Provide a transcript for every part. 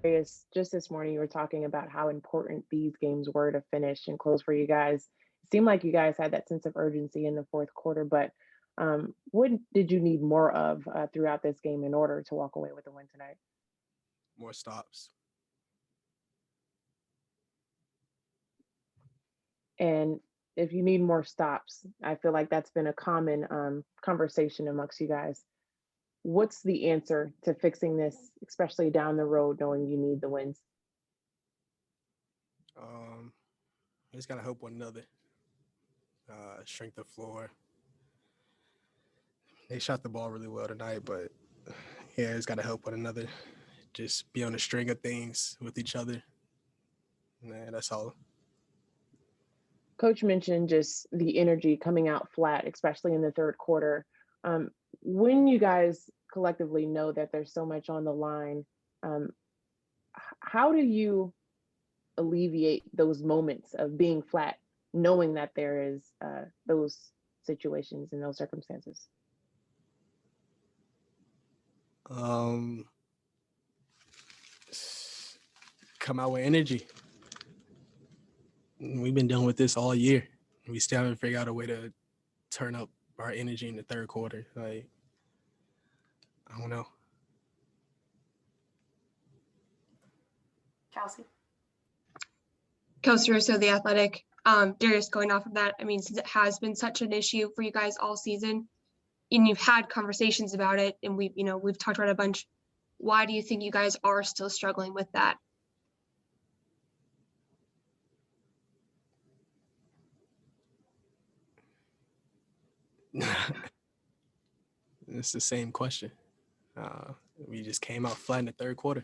Darius, just this morning, you were talking about how important these games were to finish and close for you guys. It seemed like you guys had that sense of urgency in the fourth quarter, but what did you need more of throughout this game in order to walk away with the win tonight? More stops. And if you need more stops, I feel like that's been a common conversation amongst you guys. What's the answer to fixing this, especially down the road, knowing you need the wins? Um, we just gotta help one another. Shrink the floor. They shot the ball really well tonight, but yeah, just gotta help one another. Just be on the string of things with each other. Man, that's all. Coach mentioned just the energy coming out flat, especially in the third quarter. Um, when you guys collectively know that there's so much on the line, um, how do you alleviate those moments of being flat, knowing that there is those situations and those circumstances? Um, Come out with energy. We've been dealing with this all year. We still haven't figured out a way to turn up our energy in the third quarter. Like, I don't know. Kelsey. Kelsey Russo, The Athletic. Darius, going off of that, I mean, since it has been such an issue for you guys all season, and you've had conversations about it, and we've talked about it a bunch. Why do you think you guys are still struggling with that? It's the same question. We just came out flat in the third quarter.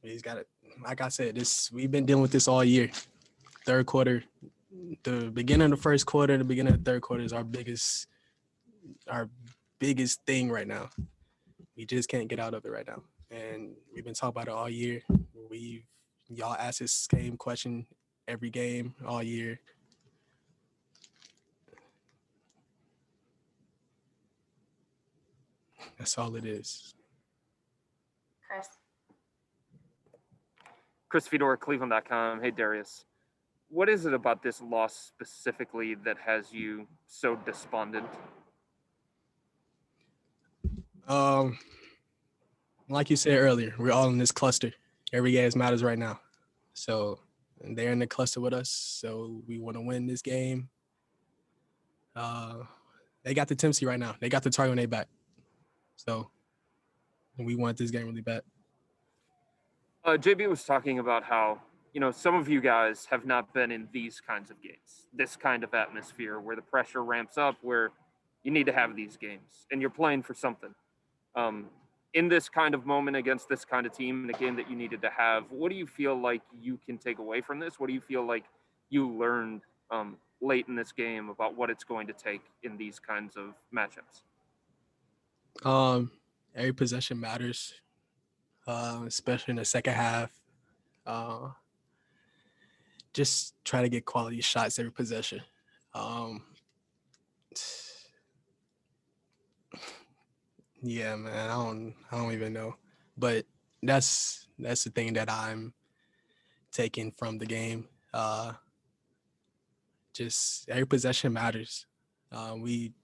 We just got it. Like I said, we've been dealing with this all year. Third quarter, the beginning of the first quarter, the beginning of the third quarter is our biggest thing right now. We just can't get out of it right now, and we've been talking about it all year. Y'all ask this same question every game all year. That's all it is. Chris. Chris Fedor, Cleveland.com. Hey, Darius. What is it about this loss specifically that has you so despondent? Like you said earlier, we're all in this cluster. Every game matters right now. So they're in the cluster with us. So we want to win this game. They got the Timsy right now. They got the target on their back. So we want this game really bad. JB was talking about how, some of you guys have not been in these kinds of games, this kind of atmosphere where the pressure ramps up, where you need to have these games and you're playing for something. In this kind of moment against this kind of team, in a game that you needed to have, what do you feel like you can take away from this? What do you feel like you learned late in this game about what it's going to take in these kinds of matchups? Every possession matters, especially in the second half. Just try to get quality shots every possession. Yeah, man, I don't even know, but that's the thing that I'm taking from the game. Just every possession matters. We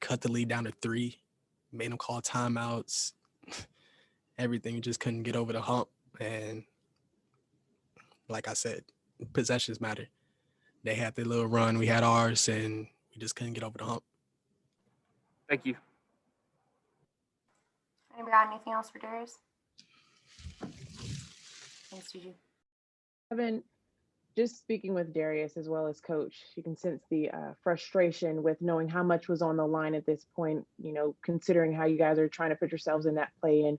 cut the lead down to 3, made them call timeouts, everything. We just couldn't get over the hump. And like I said, possessions matter. They had their little run, we had ours, and we just couldn't get over the hump. Thank you. Anybody got anything else for Darius? Thanks, Juju. Evan, just speaking with Darius as well as coach, you can sense the frustration with knowing how much was on the line at this point, considering how you guys are trying to put yourselves in that play-in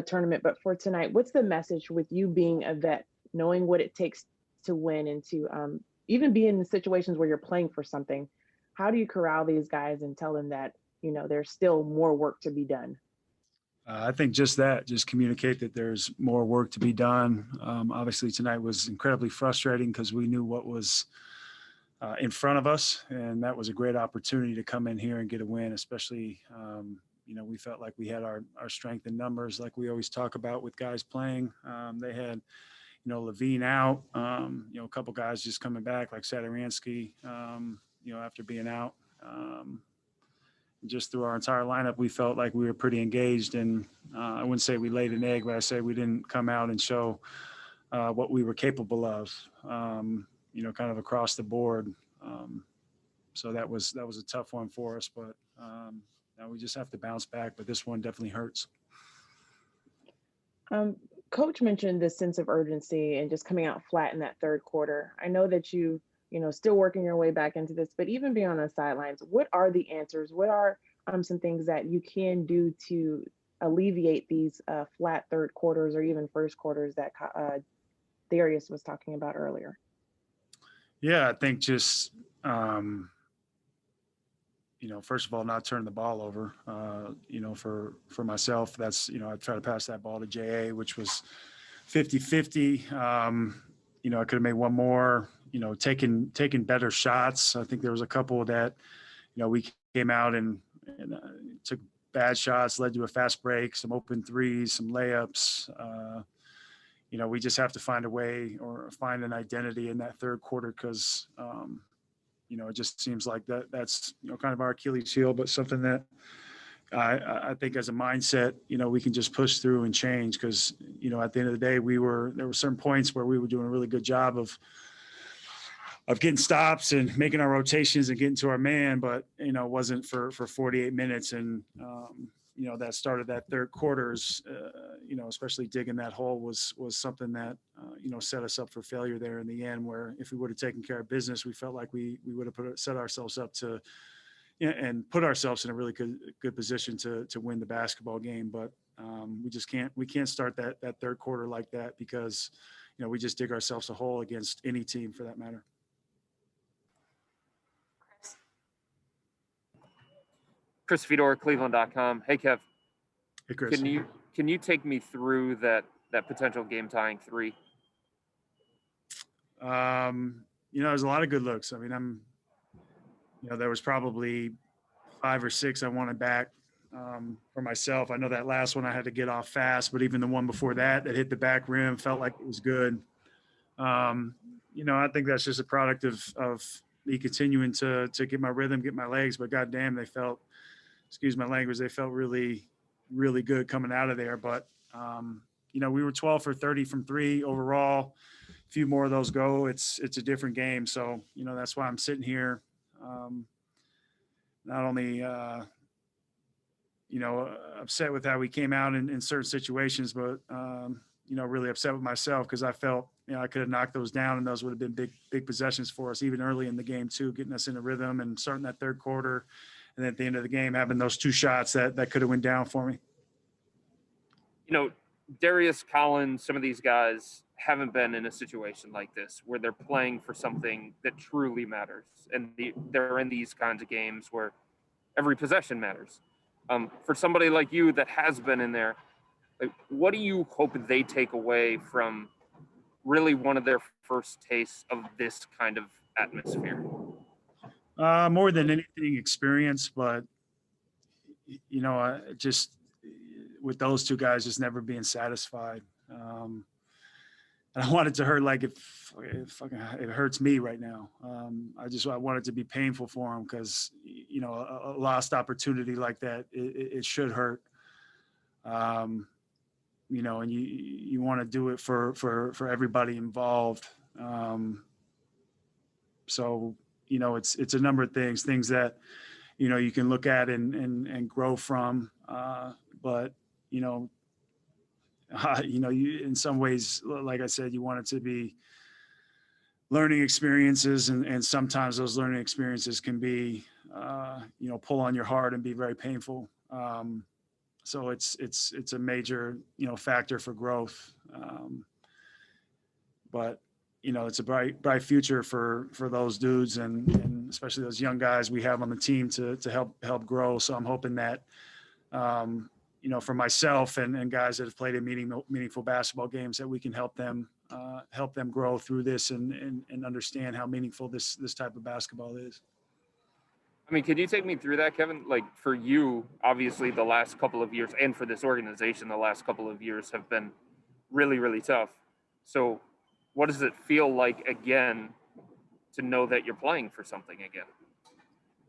tournament. But for tonight, what's the message with you being a vet, knowing what it takes to win and to even be in the situations where you're playing for something? How do you corral these guys and tell them that, there's still more work to be done? I think just communicate that there's more work to be done. Obviously, tonight was incredibly frustrating because we knew what was in front of us, and that was a great opportunity to come in here and get a win, especially, we felt like we had our strength in numbers, like we always talk about with guys playing. They had, Levine out, a couple guys just coming back like Sadaransky, after being out. Just through our entire lineup, we felt like we were pretty engaged, and I wouldn't say we laid an egg, but I say we didn't come out and show what we were capable of, kind of across the board. So that was a tough one for us, but now we just have to bounce back. But this one definitely hurts. Coach mentioned this sense of urgency and just coming out flat in that third quarter. I know that still working your way back into this, but even beyond the sidelines, what are the answers? What are some things that you can do to alleviate these flat third quarters or even first quarters that Darius was talking about earlier? Yeah, I think just, first of all, not turn the ball over. For myself, that's, I try to pass that ball to JA, which was 50-50. I could have made one more, taken better shots. I think there was a couple that, we came out and took bad shots, led to a fast break, some open threes, some layups. We just have to find a way or find an identity in that third quarter because, it just seems like that's, kind of our Achilles heel, but something that I think as a mindset, we can just push through and change because, at the end of the day, there were certain points where we were doing a really good job of getting stops and making our rotations and getting to our man, but, it wasn't for 48 minutes. And, that started that third quarters, especially digging that hole was something that, set us up for failure there in the end, where if we would have taken care of business, we felt like we would have set ourselves up to, and put ourselves in a really good position to win the basketball game. But we can't start that third quarter like that because, we just dig ourselves a hole against any team for that matter. Chris Fedor, Cleveland.com. Hey, Kev. Hey, Chris. Can you take me through that potential game tying three? There's a lot of good looks. I mean, there was probably 5 or 6 I wanted back for myself. I know that last one I had to get off fast, but even the one before that hit the back rim felt like it was good. I think that's just a product of me continuing to get my rhythm, get my legs, but goddamn, they felt, excuse my language, they felt really, really good coming out of there. But, we were 12 for 30 from 3 overall. A few more of those go, it's a different game. So, that's why I'm sitting here. Not only, upset with how we came out in certain situations, but, really upset with myself because I felt, I could have knocked those down and those would have been big possessions for us even early in the game too, getting us in a rhythm and starting that third quarter. And then at the end of the game, having those 2 shots that could have went down for me. Darius Garland, some of these guys haven't been in a situation like this where they're playing for something that truly matters. And they're in these kinds of games where every possession matters. For somebody like you that has been in there, what do you hope they take away from really one of their first tastes of this kind of atmosphere? More than anything, experience, but just with those 2 guys, just never being satisfied. And I want it to hurt like it hurts me right now. I want it to be painful for them because a lost opportunity like that, it should hurt. And you want to do it for everybody involved. So, it's a number of things that, you can look at and grow from. But, you in some ways, like I said, you want it to be learning experiences. And sometimes those learning experiences can be, pull on your heart and be very painful. So it's a major, factor for growth. But, it's a bright future for those dudes and especially those young guys we have on the team to help grow. So I'm hoping that, for myself and guys that have played in meaningful basketball games, that we can help them grow through this and understand how meaningful this type of basketball is. I mean, could you take me through that, Kevin? Like for you, obviously the last couple of years, and for this organization, the last couple of years have been really, really tough. So what does it feel like again to know that you're playing for something again?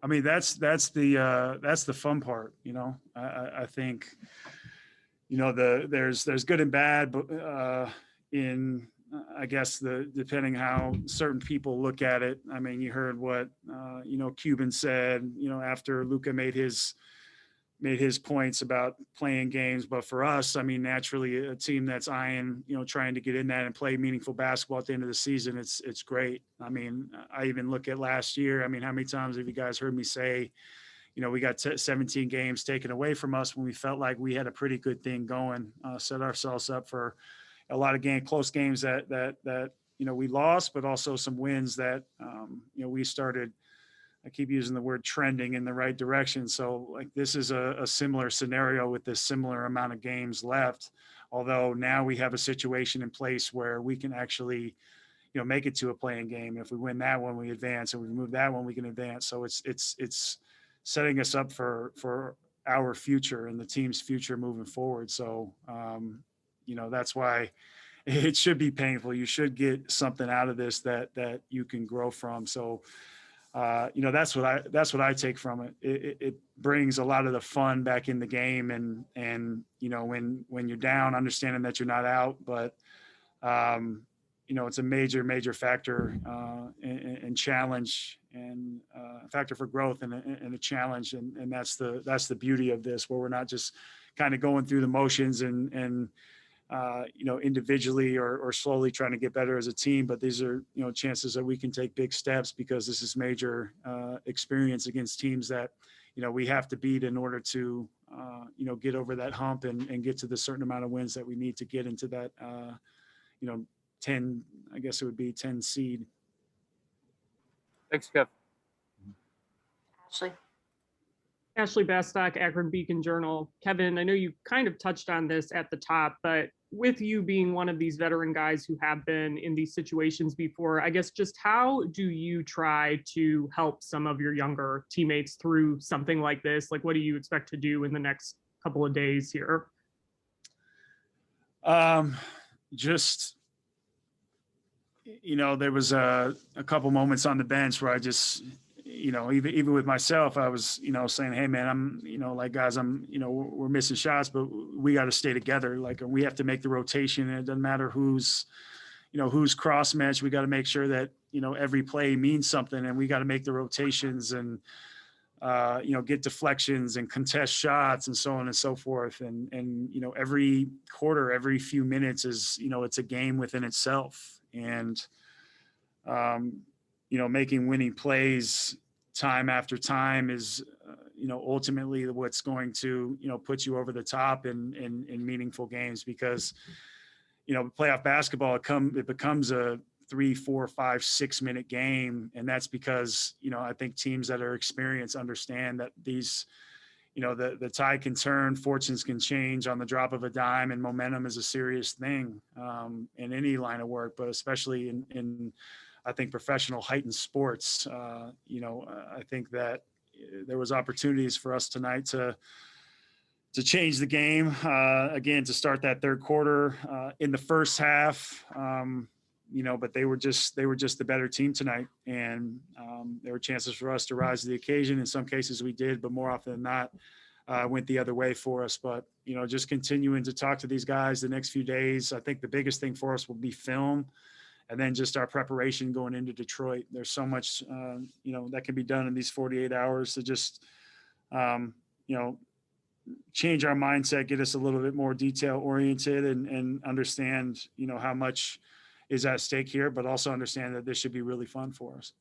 I mean, that's the fun part, you know. I think, you know, there's good and bad, but in I guess depending how certain people look at it. I mean, you heard what you know, Cuban said, you know, after Luka made his points about playing games. But for us, I mean, naturally a team that's eyeing, you know, trying to get in that and play meaningful basketball at the end of the season, it's great. I mean, I even look at last year. I mean, how many times have you guys heard me say, you know, we got 17 games taken away from us when we felt like we had a pretty good thing going, set ourselves up for a lot of close games that you know, we lost, but also some wins that you know, we started. I keep using the word trending in the right direction. So like this is a similar scenario with this similar amount of games left. Although now we have a situation in place where we can actually, you know, make it to a playing game. If we win that one, we advance, and we move that one, we can advance. So it's setting us up for our future and the team's future moving forward. So you know, that's why it should be painful. You should get something out of this that you can grow from. So you know, that's what I take from it. It brings a lot of the fun back in the game, and you know, when you're down, understanding that you're not out, but you know, it's a major factor and challenge, and factor for growth and a challenge, and that's the beauty of this, where we're not just kind of going through the motions and you know, individually or slowly trying to get better as a team, but these are, you know, chances that we can take big steps, because this is major experience against teams that, you know, we have to beat in order to, you know, get over that hump and get to the certain amount of wins that we need to get into that, you know, 10, I guess it would be 10 seed. Thanks, Kev. Ashley. Ashley Bastock, Akron Beacon Journal. Kevin, I know you kind of touched on this at the top, but with you being one of these veteran guys who have been in these situations before, I guess just how do you try to help some of your younger teammates through something like this? Like, what do you expect to do in the next couple of days here? Just, you know, there was a couple moments on the bench where I just, you know, even with myself, I was, you know, saying, hey man, I'm, you know, like guys, you know, we're missing shots, but we got to stay together. Like we have to make the rotation, and it doesn't matter who's cross match. We got to make sure that, you know, every play means something, and we got to make the rotations and, you know, get deflections and contest shots and so on and so forth. And, you know, every quarter, every few minutes is, you know, it's a game within itself. And, you know, making winning plays time after time is, you know, ultimately what's going to, you know, put you over the top in meaningful games, because, you know, playoff basketball, it becomes a 3, 4, 5, 6 minute game. And that's because, you know, I think teams that are experienced understand that these, you know, the tide can turn, fortunes can change on the drop of a dime, and momentum is a serious thing in any line of work, but especially in I think professional heightened sports. You know, I think that there was opportunities for us tonight to change the game again, to start that third quarter in the first half. You know, but they were just the better team tonight, and there were chances for us to rise to the occasion. In some cases we did, but more often than not, went the other way for us. But, you know, just continuing to talk to these guys the next few days. I think the biggest thing for us will be film, and then just our preparation going into Detroit. There's so much, you know, that can be done in these 48 hours to just, you know, change our mindset, get us a little bit more detail oriented, and understand, you know, how much is at stake here, but also understand that this should be really fun for us.